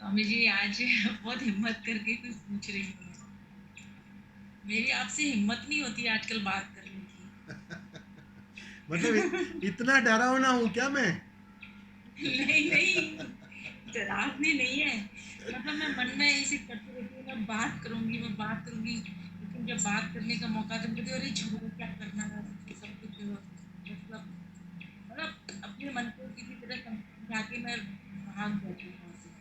स्वामी जी आज बहुत हिम्मत करके कुछ पूछ रही हूँ। मेरी आपसे हिम्मत नहीं होती आजकल बात करने मतलब की। इतना डरावना हूँ क्या मैं? नहीं नहीं, डरावने नहीं है। मतलब मैं मन में ऐसे करती रहती हूँ, मैं बात करूंगी, लेकिन जब बात करने का मौका तो मुझे अरे छोड़ो क्या करना है, सब कुछ मतलब अपने मन को किसी तरह समझा के मैं भाग जाती हूँ वहाँ से।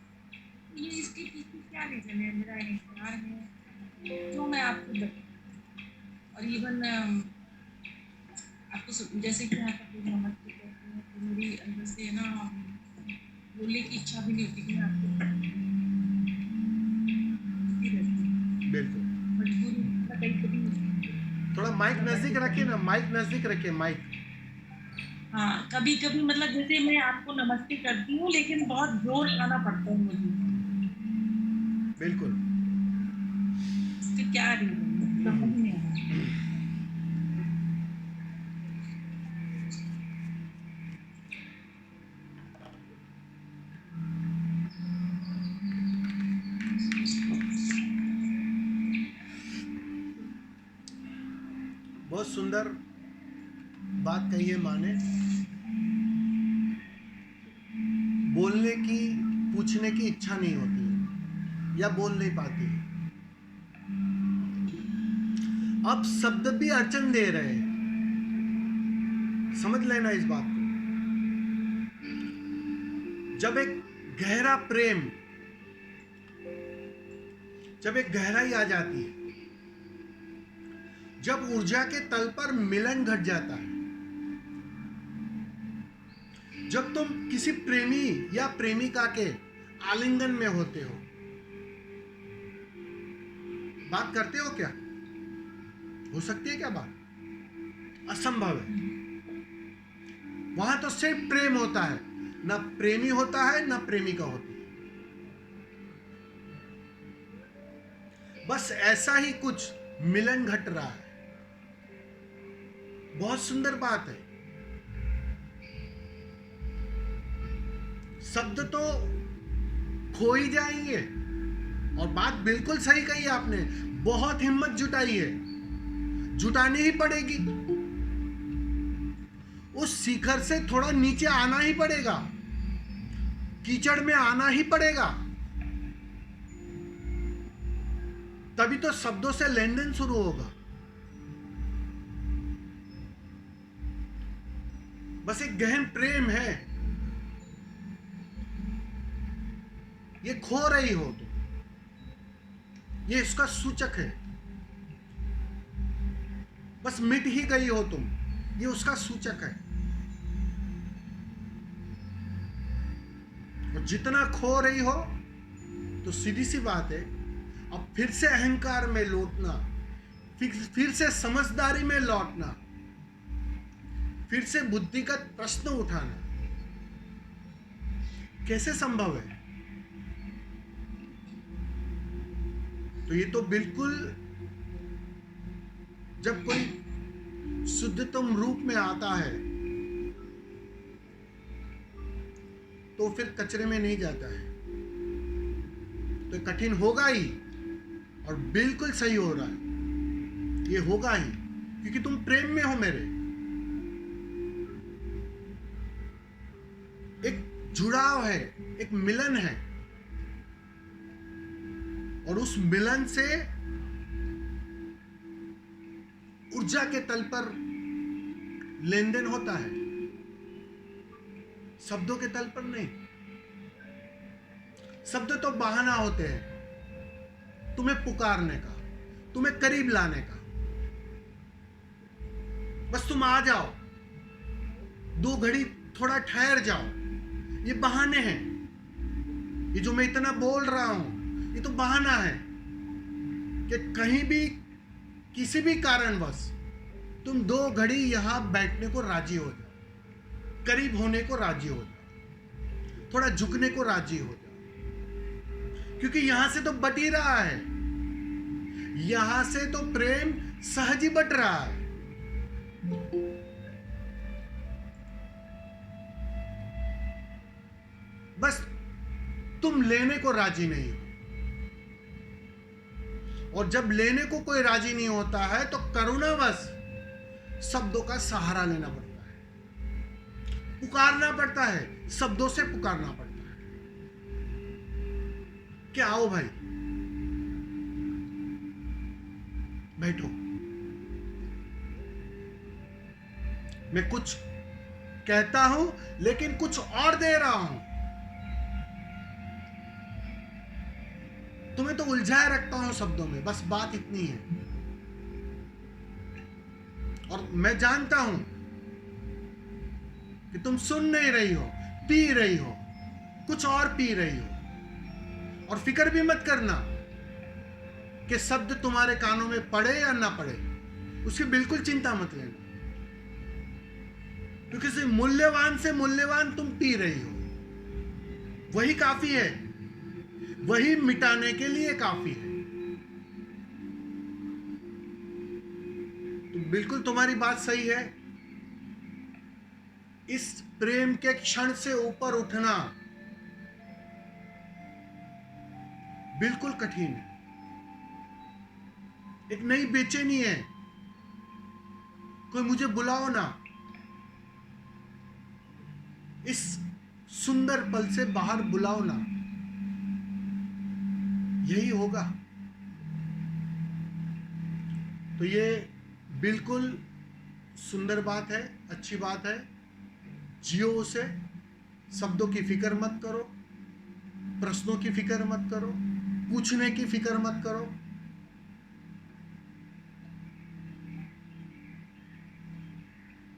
ये इसके पीछे क्या रीजन है? मेरा अहंकार है जो मैं आपको बताऊँ। और इवन आपको जैसे कि आप कभी नमस्ते कहते हैं तो मेरी अंदर से ना बोलने की इच्छा भी नहीं होती कि मैं आपको कहती रहती हूँ। बिल्कुल। मजबूरी में कभी कभी थोड़ा माइक मतलब नजदीक ऐसे रखिए करना ना, पड़ता माइक नजदीक रखिए, माइक। है। हाँ, कभी कभी मतलब जैसे मैं आपको नमस्ते करती हूँ लेकिन बहुत जोर लगाना पड़ता है मुझे। बिल्कुल। इसका क्या रीजन है समझ नहीं आ रहा। बहुत सुंदर बात कही है माँ ने। बोलने की, पूछने की इच्छा नहीं होती है या बोल नहीं पाती है। अब शब्द भी अड़चन दे रहे हैं, समझ लेना इस बात को। जब एक गहरा प्रेम, जब एक गहराई आ जाती है, जब ऊर्जा के तल पर मिलन घट जाता है, जब तुम किसी प्रेमी या प्रेमिका के आलिंगन में होते हो, बात करते हो क्या? हो सकती है क्या बात? असंभव है। वहां तो सिर्फ प्रेम होता है, ना प्रेमी होता है ना प्रेमिका होती है। बस ऐसा ही कुछ मिलन घट रहा है। बहुत सुंदर बात है। शब्द तो खो ही जाएंगे। और बात बिल्कुल सही कही आपने। बहुत हिम्मत जुटाई है, जुटानी ही पड़ेगी। उस शिखर से थोड़ा नीचे आना ही पड़ेगा, कीचड़ में आना ही पड़ेगा। तभी तो शब्दों से लेन देन शुरू होगा। बस एक गहन प्रेम है, ये खो रही हो तो ये इसका सूचक है। बस मिट ही गई हो तुम, ये उसका सूचक है। और जितना खो रही हो तो सीधी सी बात है, अब फिर से अहंकार में लौटना, फिर से समझदारी में लौटना, फिर से बुद्धिगत प्रश्न उठाना कैसे संभव है? तो ये तो बिल्कुल, जब कोई शुद्धतम रूप में आता है तो फिर कचरे में नहीं जाता है। तो कठिन होगा ही, और बिल्कुल सही हो रहा है, ये होगा ही, क्योंकि तुम प्रेम में हो मेरे। एक जुड़ाव है, एक मिलन है, और उस मिलन से ऊर्जा के तल पर लेन देन होता है, शब्दों के तल पर नहीं। शब्द तो बहाना होते हैं तुम्हें पुकारने का, तुम्हें करीब लाने का। बस तुम आ जाओ, दो घड़ी थोड़ा ठहर जाओ, ये बहाने हैं। ये जो मैं इतना बोल रहा हूं ये तो बहाना है कि कहीं भी किसी भी कारणवश तुम दो घड़ी यहां बैठने को राजी हो जाओ, करीब होने को राजी हो जाओ, थोड़ा झुकने को राजी हो जाओ, क्योंकि यहां से तो बट ही रहा है, यहां से तो प्रेम सहज ही बट रहा है। बस तुम लेने को राजी नहीं हो। और जब लेने को कोई राजी नहीं होता है तो करुणावश शब्दों का सहारा लेना पड़ता है, पुकारना पड़ता है, शब्दों से पुकारना पड़ता है कि आओ भाई, बैठो। मैं कुछ कहता हूं लेकिन कुछ और दे रहा हूं। तुम्हें तो उलझाए रखता हूं शब्दों में, बस बात इतनी है। और मैं जानता हूं कि तुम सुन नहीं रही हो, पी रही हो, कुछ और पी रही हो। और फिक्र भी मत करना कि शब्द तुम्हारे कानों में पड़े या ना पड़े, उसकी बिल्कुल चिंता मत लेना, क्योंकि सिर्फ मूल्यवान से मूल्यवान तुम पी रही हो। वही काफी है, वही मिटाने के लिए काफी है। तो बिल्कुल तुम्हारी बात सही है। इस प्रेम के क्षण से ऊपर उठना बिल्कुल कठिन है। एक नई बेचैनी है, कोई मुझे बुलाओ ना। इस सुंदर पल से बाहर बुलाओ ना, यही होगा। तो ये बिल्कुल सुंदर बात है, अच्छी बात है। जियो उसे, शब्दों की फिक्र मत करो, प्रश्नों की फिक्र मत करो, पूछने की फिक्र मत करो।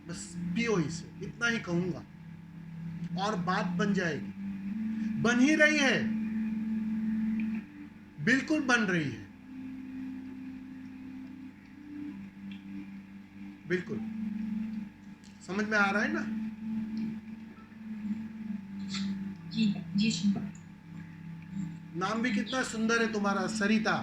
बस पियो इसे, इतना ही कहूंगा। और बात बन जाएगी, बन ही रही है, बिल्कुल बन रही है, बिल्कुल। समझ में आ रहा है ना? जी जी। नाम भी कितना सुंदर है तुम्हारा, सरिता।